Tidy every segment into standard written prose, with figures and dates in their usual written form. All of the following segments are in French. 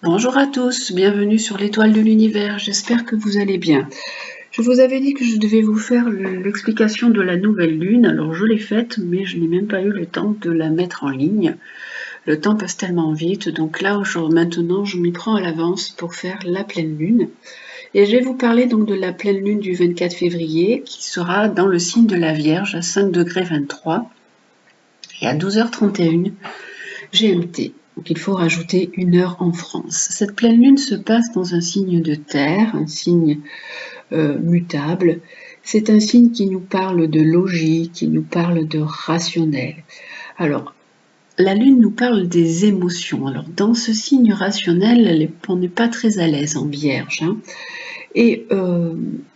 Bonjour à tous, bienvenue sur l'étoile de l'univers, j'espère que vous allez bien. Je vous avais dit que je devais vous faire l'explication de la nouvelle lune, alors je l'ai faite, mais je n'ai même pas eu le temps de la mettre en ligne. Le temps passe tellement vite, donc là, maintenant, je m'y prends à l'avance pour faire la pleine lune. Et je vais vous parler donc de la pleine lune du 24 février, qui sera dans le signe de la Vierge à 5,23 °, et à 12h31 GMT. Donc il faut rajouter 1 heure en France. Cette pleine lune se passe dans un signe de terre, un signe mutable. C'est un signe qui nous parle de logique, qui nous parle de rationnel. Alors, la lune nous parle des émotions. Alors, dans ce signe rationnel, on n'est pas très à l'aise en Vierge. Et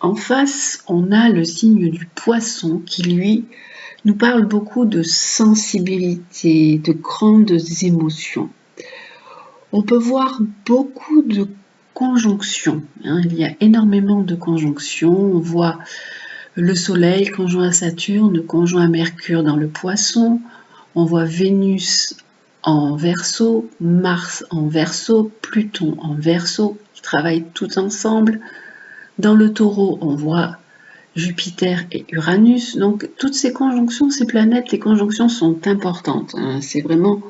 en face, on a le signe du Poisson qui, lui, nous parle beaucoup de sensibilité, de grandes émotions. On peut voir beaucoup de conjonctions. Il y a énormément de conjonctions. On voit le Soleil conjoint à Saturne, conjoint à Mercure dans le Poisson. On voit Vénus en Verseau, Mars en Verseau, Pluton en Verseau, qui travaillent tous ensemble. Dans le Taureau, on voit Jupiter et Uranus. Donc toutes ces conjonctions, ces planètes, les conjonctions sont importantes. C'est vraiment,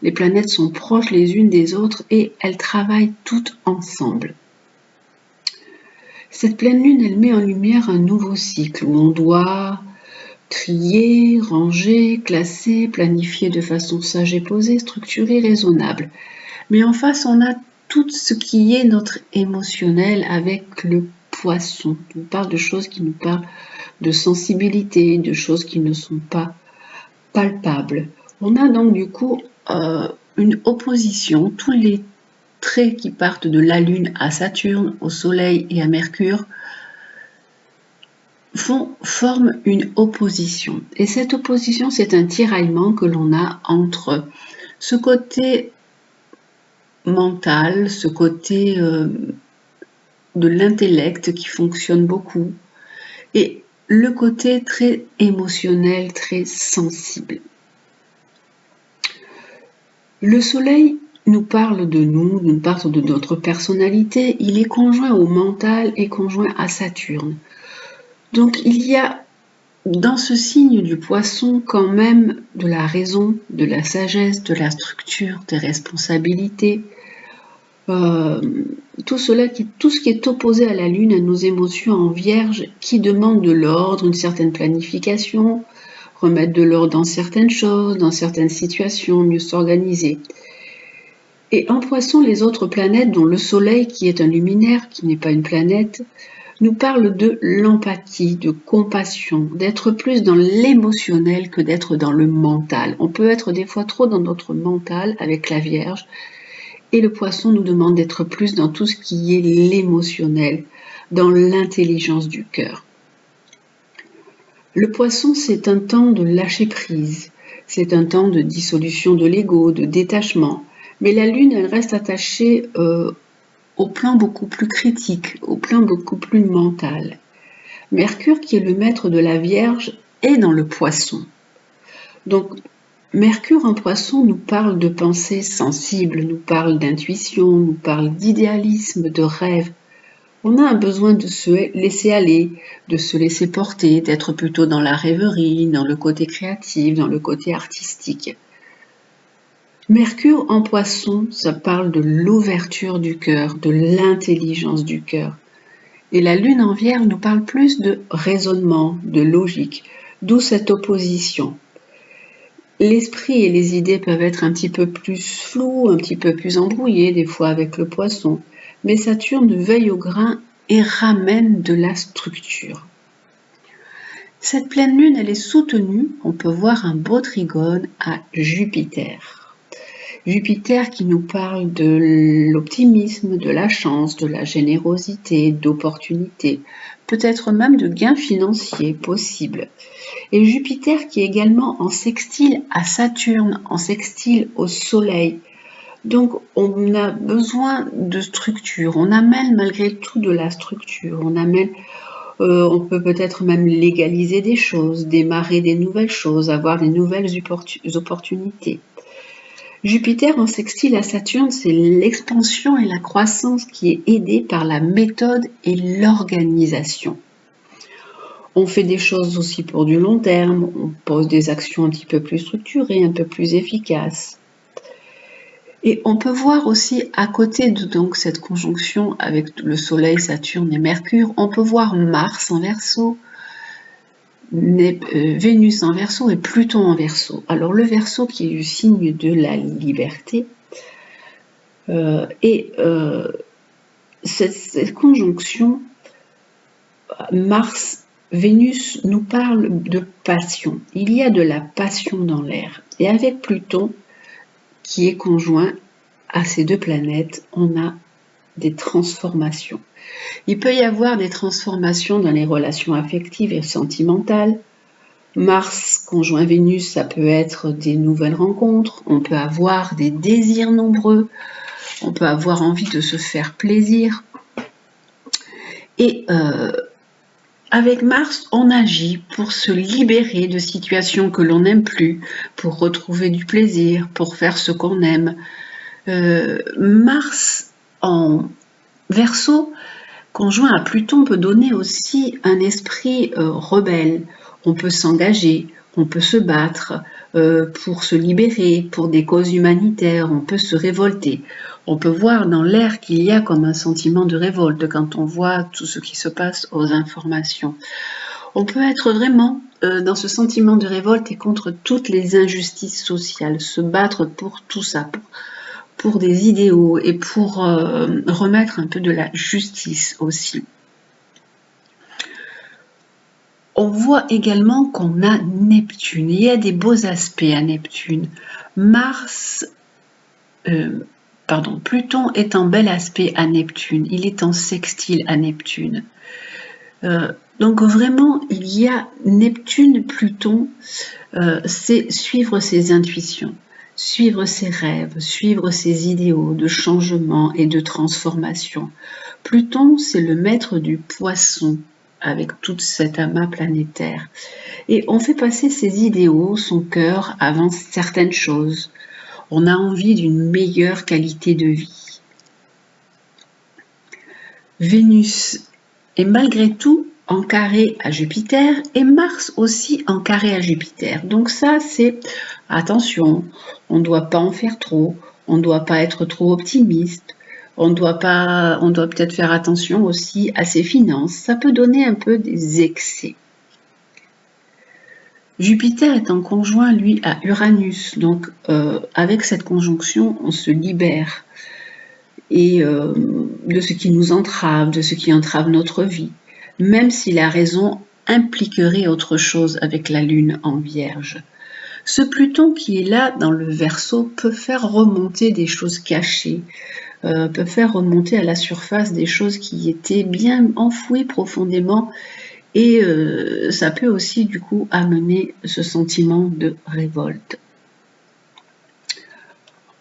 les planètes sont proches les unes des autres et elles travaillent toutes ensemble. Cette pleine lune, elle met en lumière un nouveau cycle où on doit trier, ranger, classer, planifier de façon sage et posée, structurée, raisonnable. Mais en face, on a tout ce qui est notre émotionnel avec le Poisson. On parle de choses qui nous parlent de sensibilité, de choses qui ne sont pas palpables. On a donc du coup une opposition. Tous les traits qui partent de la Lune à Saturne, au Soleil et à Mercure forment une opposition. Et cette opposition, c'est un tiraillement que l'on a entre ce côté mental, ce côté de l'intellect qui fonctionne beaucoup, et le côté très émotionnel, très sensible. Le Soleil nous parle de nous parle de notre personnalité, il est conjoint au mental et conjoint à Saturne. Donc il y a dans ce signe du Poisson quand même de la raison, de la sagesse, de la structure, des responsabilités, tout ce qui est opposé à la Lune, à nos émotions en Vierge, qui demande de l'ordre, une certaine planification, remettre de l'ordre dans certaines choses, dans certaines situations, mieux s'organiser. Et en Poisson, les autres planètes, dont le Soleil, qui est un luminaire, qui n'est pas une planète, nous parle de l'empathie, de compassion, d'être plus dans l'émotionnel que d'être dans le mental. On peut être des fois trop dans notre mental avec la Vierge, et le Poisson nous demande d'être plus dans tout ce qui est l'émotionnel, dans l'intelligence du cœur. Le Poisson, c'est un temps de lâcher prise, c'est un temps de dissolution de l'ego, de détachement. Mais la Lune, elle reste attachée au plan beaucoup plus critique, au plan beaucoup plus mental. Mercure, qui est le maître de la Vierge, est dans le Poisson. Donc, Mercure en Poisson nous parle de pensée sensible, nous parle d'intuition, nous parle d'idéalisme, de rêve. On a un besoin de se laisser aller, de se laisser porter, d'être plutôt dans la rêverie, dans le côté créatif, dans le côté artistique. Mercure en Poisson, ça parle de l'ouverture du cœur, de l'intelligence du cœur. Et la Lune en Vierge nous parle plus de raisonnement, de logique, d'où cette opposition. L'esprit et les idées peuvent être un petit peu plus flous, un petit peu plus embrouillés des fois avec le Poisson, mais Saturne veille au grain et ramène de la structure. Cette pleine lune, elle est soutenue, on peut voir un beau trigone à Jupiter. Jupiter qui nous parle de l'optimisme, de la chance, de la générosité, d'opportunités, peut-être même de gains financiers possibles. Et Jupiter qui est également en sextile à Saturne, en sextile au Soleil. Donc on a besoin de structure, on amène malgré tout de la structure, on peut peut-être même légaliser des choses, démarrer des nouvelles choses, avoir des nouvelles opportunités. Jupiter en sextile à Saturne, c'est l'expansion et la croissance qui est aidée par la méthode et l'organisation. On fait des choses aussi pour du long terme, on pose des actions un petit peu plus structurées, un peu plus efficaces. Et on peut voir aussi à côté de donc cette conjonction avec le Soleil, Saturne et Mercure, on peut voir Mars en Verseau, Vénus en Verseau et Pluton en Verseau. Alors le Verseau qui est le signe de la liberté, cette conjonction Mars-Vénus nous parle de passion. Il y a de la passion dans l'air. Et avec Pluton, qui est conjoint à ces deux planètes, on a des transformations. Il peut y avoir des transformations dans les relations affectives et sentimentales. Mars conjoint Vénus, ça peut être des nouvelles rencontres, on peut avoir des désirs nombreux, on peut avoir envie de se faire plaisir. Et avec Mars, on agit pour se libérer de situations que l'on n'aime plus, pour retrouver du plaisir, pour faire ce qu'on aime. Mars en Verseau, conjoint à Pluton, peut donner aussi un esprit rebelle. On peut s'engager, on peut se battre pour se libérer, pour des causes humanitaires, on peut se révolter. On peut voir dans l'air qu'il y a comme un sentiment de révolte quand on voit tout ce qui se passe aux informations. On peut être vraiment dans ce sentiment de révolte et contre toutes les injustices sociales, se battre pour tout ça, pour des idéaux et pour remettre un peu de la justice aussi. On voit également qu'on a Neptune. Il y a des beaux aspects à Neptune. Pluton est en bel aspect à Neptune. Il est en sextile à Neptune. Donc vraiment, il y a Neptune-Pluton, c'est suivre ses intuitions, suivre ses rêves, suivre ses idéaux de changement et de transformation. Pluton, c'est le maître du poisson avec tout cet amas planétaire. Et on fait passer ses idéaux, son cœur, avant certaines choses. On a envie d'une meilleure qualité de vie. Vénus est malgré tout en carré à Jupiter et Mars aussi en carré à Jupiter. Donc ça, c'est attention, on ne doit pas en faire trop, on ne doit pas être trop optimiste, on doit peut-être faire attention aussi à ses finances. Ça peut donner un peu des excès. Jupiter est en conjoint, lui, à Uranus. Donc, avec cette conjonction, on se libère et de ce qui nous entrave, de ce qui entrave notre vie, même si la raison impliquerait autre chose avec la Lune en Vierge. Ce Pluton qui est là dans le Verseau peut faire remonter des choses cachées, peut faire remonter à la surface des choses qui étaient bien enfouies profondément et ça peut aussi du coup amener ce sentiment de révolte.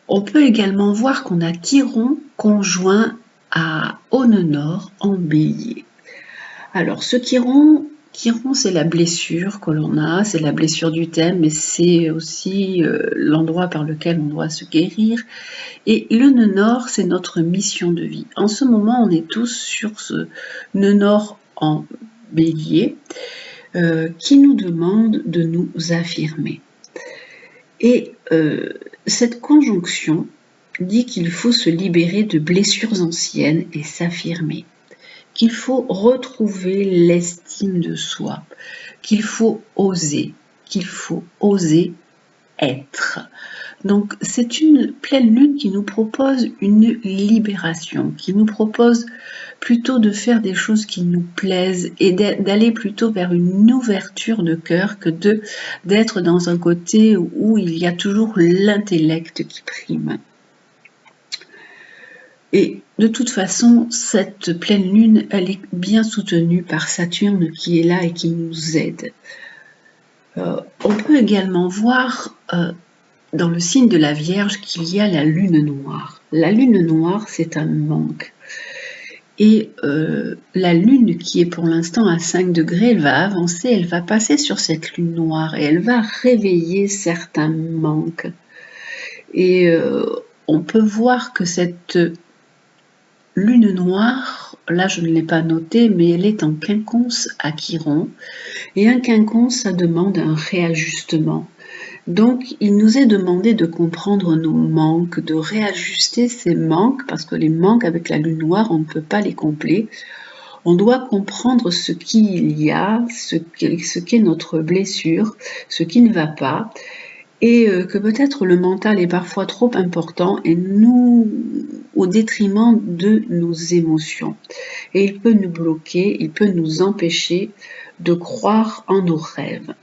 On peut également voir qu'on a Chiron conjoint à Aune Nord en Bélier. Alors ce Chiron c'est la blessure que l'on a, c'est la blessure du thème, mais c'est aussi l'endroit par lequel on doit se guérir. Et le nœud nord, c'est notre mission de vie. En ce moment, on est tous sur ce nœud nord en Bélier qui nous demande de nous affirmer. Et cette conjonction dit qu'il faut se libérer de blessures anciennes et s'affirmer, qu'il faut retrouver l'estime de soi, qu'il faut oser être. Donc c'est une pleine lune qui nous propose une libération, qui nous propose plutôt de faire des choses qui nous plaisent et d'aller plutôt vers une ouverture de cœur que d'être dans un côté où il y a toujours l'intellect qui prime. Et de toute façon, cette pleine lune, elle est bien soutenue par Saturne qui est là et qui nous aide. On peut également voir dans le signe de la Vierge qu'il y a la lune noire. La lune noire, c'est un manque. Et la lune qui est pour l'instant à 5 degrés, elle va avancer, elle va passer sur cette lune noire et elle va réveiller certains manques. Et on peut voir que cette lune noire, là je ne l'ai pas noté, mais elle est en quinconce à Chiron. Et un quinconce, ça demande un réajustement. Donc, il nous est demandé de comprendre nos manques, de réajuster ces manques, parce que les manques avec la lune noire, on ne peut pas les combler. On doit comprendre ce qu'il y a, ce qu'est notre blessure, ce qui ne va pas, et que peut-être le mental est parfois trop important et nous, au détriment de nos émotions. Et il peut nous bloquer, il peut nous empêcher de croire en nos rêves.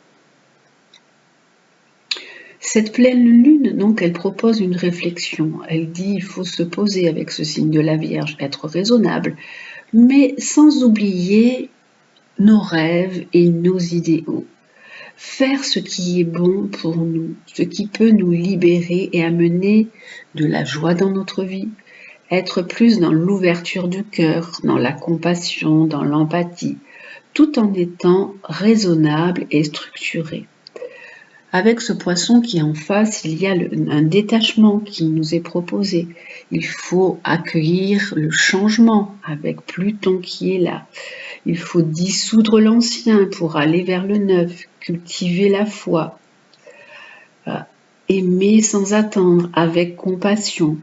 Cette pleine lune, donc, elle propose une réflexion. Elle dit il faut se poser avec ce signe de la Vierge, être raisonnable, mais sans oublier nos rêves et nos idéaux. Faire ce qui est bon pour nous, ce qui peut nous libérer et amener de la joie dans notre vie, être plus dans l'ouverture du cœur, dans la compassion, dans l'empathie, tout en étant raisonnable et structuré. Avec ce poisson qui est en face, il y a un détachement qui nous est proposé. Il faut accueillir le changement avec Pluton qui est là. Il faut dissoudre l'ancien pour aller vers le neuf, cultiver la foi, aimer sans attendre, avec compassion,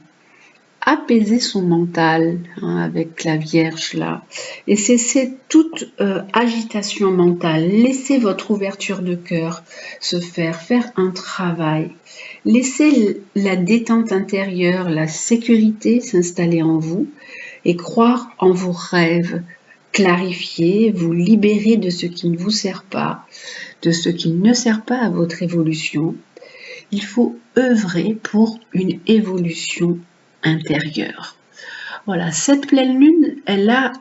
apaiser son mental avec la Vierge là, et cesser toute agitation mentale. Laissez votre ouverture de cœur se faire un travail. Laissez la détente intérieure, la sécurité s'installer en vous et croire en vos rêves. Clarifier, vous libérer de ce qui ne vous sert pas, de ce qui ne sert pas à votre évolution. Il faut œuvrer pour une évolution intérieure. Voilà, cette pleine lune, elle a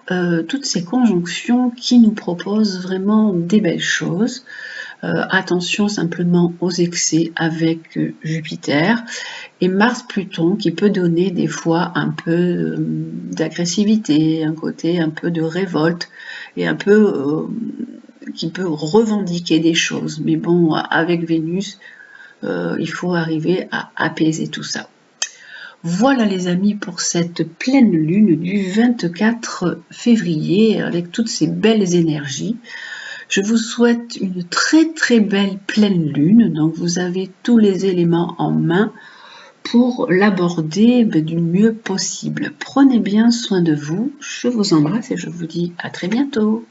toutes ces conjonctions qui nous proposent vraiment des belles choses. Attention simplement aux excès avec Jupiter et Mars-Pluton qui peut donner des fois un peu d'agressivité, un côté un peu de révolte et un peu qui peut revendiquer des choses. Mais bon, avec Vénus, il faut arriver à apaiser tout ça. Voilà les amis pour cette pleine lune du 24 février avec toutes ces belles énergies. Je vous souhaite une très très belle pleine lune, donc vous avez tous les éléments en main pour l'aborder du mieux possible. Prenez bien soin de vous, je vous embrasse et je vous dis à très bientôt.